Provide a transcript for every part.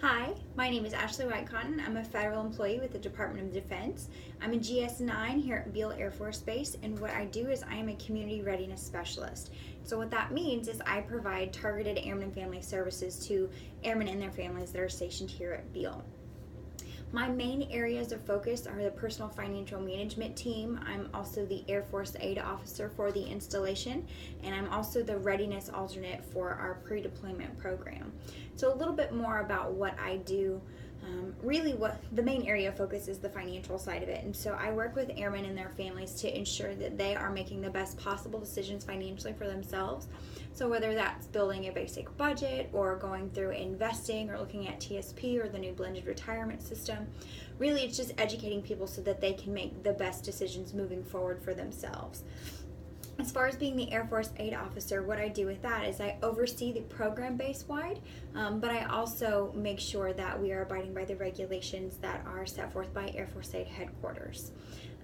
Hi, my name is Ashley Whitecotton. I'm a federal employee with the Department of Defense. I'm a GS9 here at Beale Air Force Base, and what I do is I am a community readiness specialist. So what that means is I provide targeted airmen and family services to airmen and their families that are stationed here at Beale. My main areas of focus are the personal financial management team. I'm also the Air Force aid officer for the installation, and I'm also the readiness alternate for our pre-deployment program. So a little bit more about what I do. Really what the main area of focus is the financial side of it, and so I work with airmen and their families to ensure that they are making the best possible decisions financially for themselves. So whether that's building a basic budget or going through investing or looking at TSP or the new blended retirement system, really it's just educating people so that they can make the best decisions moving forward for themselves. As far as being the Air Force aid officer, what I do with that is I oversee the program base-wide, but I also make sure that we are abiding by the regulations that are set forth by Air Force Aid headquarters.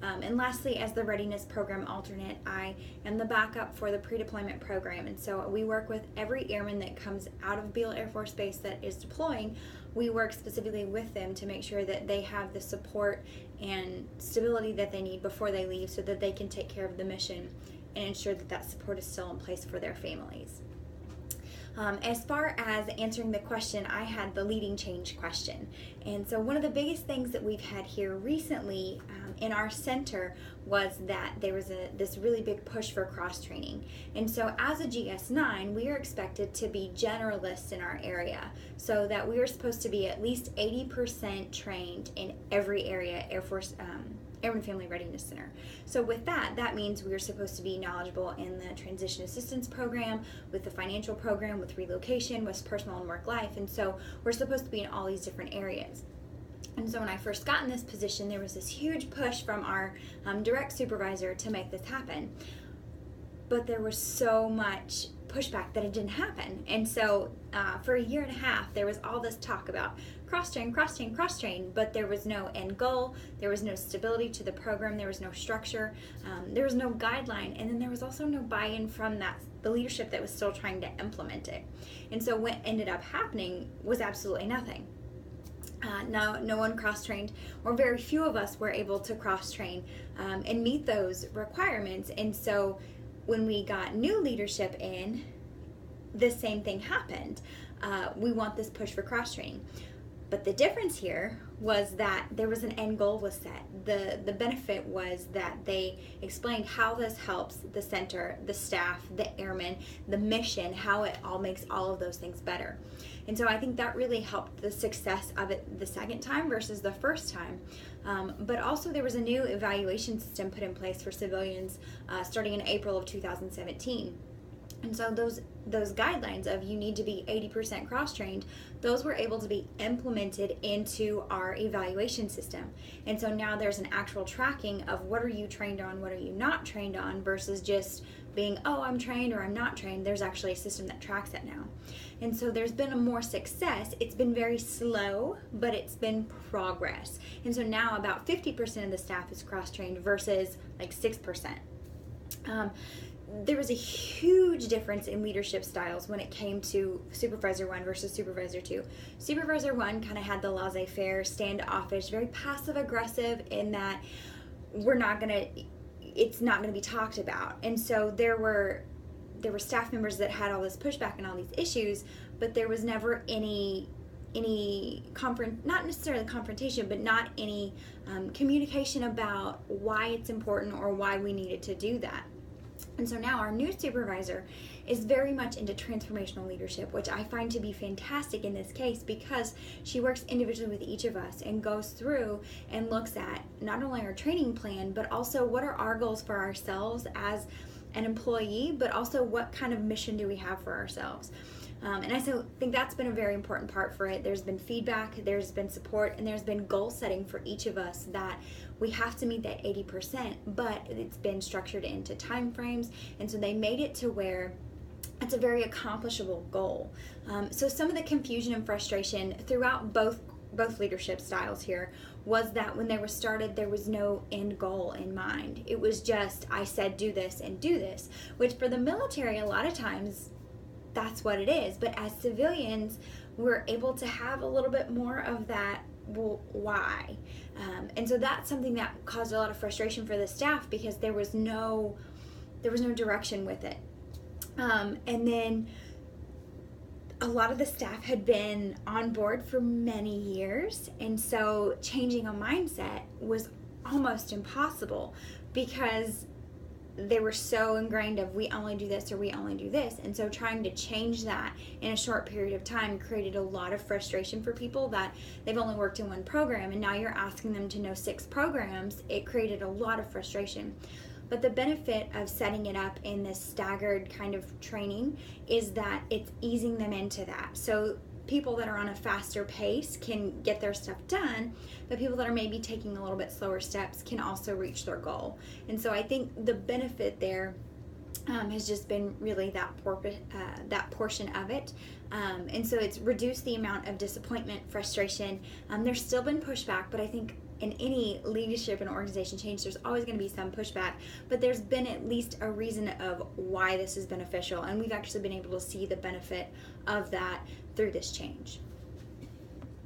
And lastly, as the readiness program alternate, I am the backup for the pre-deployment program. And so we work with every airman that comes out of Beale Air Force Base that is deploying. We work specifically with them to make sure that they have the support and stability that they need before they leave so that they can take care of the mission and ensure that that support is still in place for their families. As far as answering the question, I had the leading change question. And so one of the biggest things that we've had here recently in our center was that there was this really big push for cross-training. And so as a GS9, we are expected to be generalists in our area, so that we are supposed to be at least 80% trained in every area Air Force Airman Family Readiness Center. So with that means we're supposed to be knowledgeable in the transition assistance program, with the financial program, with relocation, with personal and work life, and so we're supposed to be in all these different areas. And so when I first got in this position, there was this huge push from our direct supervisor to make this happen. But there was so much pushback that it didn't happen. And so for a year and a half, there was all this talk about cross-train, cross-train, cross-train, but there was no end goal, there was no stability to the program, there was no structure, there was no guideline, and then there was also no buy-in from the leadership that was still trying to implement it. And so what ended up happening was absolutely nothing. No one cross-trained, or very few of us were able to cross-train and meet those requirements. And so when we got new leadership in, the same thing happened. We want this push for cross-training. But the difference here was that there was an end goal was set. The benefit was that they explained how this helps the center, the staff, the airmen, the mission, how it all makes all of those things better. And so I think that really helped the success of it the second time versus the first time. But also there was a new evaluation system put in place for civilians starting in April of 2017. And so those guidelines of you need to be 80% cross-trained, those were able to be implemented into our evaluation system. And so now there's an actual tracking of what are you trained on, what are you not trained on, versus just being, oh, I'm trained or I'm not trained. There's actually a system that tracks it now. And so there's been a more success. It's been very slow, but it's been progress. And so now about 50% of the staff is cross-trained versus like 6%. There was a huge difference in leadership styles when it came to Supervisor 1 versus Supervisor 2. Supervisor 1 kind of had the laissez-faire, standoffish, very passive-aggressive in that it's not gonna be talked about. And so there were staff members that had all this pushback and all these issues, but there was never any not necessarily confrontation, but not any communication about why it's important or why we needed to do that. And so now our new supervisor is very much into transformational leadership, which I find to be fantastic in this case because she works individually with each of us and goes through and looks at not only our training plan, but also what are our goals for ourselves as an employee, but also what kind of mission do we have for ourselves. And I think that's been a very important part for it. There's been feedback, there's been support, and there's been goal setting for each of us that we have to meet that 80%, but it's been structured into time frames, and so they made it to where it's a very accomplishable goal. So some of the confusion and frustration throughout both leadership styles here was that when they were started, there was no end goal in mind. It was just, I said do this and do this, which for the military a lot of times that's what it is. But as civilians, we're able to have a little bit more of that, well, why? And so that's something that caused a lot of frustration for the staff, because there was no direction with it. And then a lot of the staff had been on board for many years, and so changing a mindset was almost impossible, because they were so ingrained of, we only do this or we only do this. And so trying to change that in a short period of time created a lot of frustration for people that they've only worked in one program, and now you're asking them to know 6 programs. It created a lot of frustration. But the benefit of setting it up in this staggered kind of training is that it's easing them into that. So people that are on a faster pace can get their stuff done, but people that are maybe taking a little bit slower steps can also reach their goal. And so I think the benefit there has just been really that portion of it. And so it's reduced the amount of disappointment, frustration. There's still been pushback, but I think in any leadership and organization change, there's always going to be some pushback, but there's been at least a reason of why this is beneficial, and we've actually been able to see the benefit of that through this change.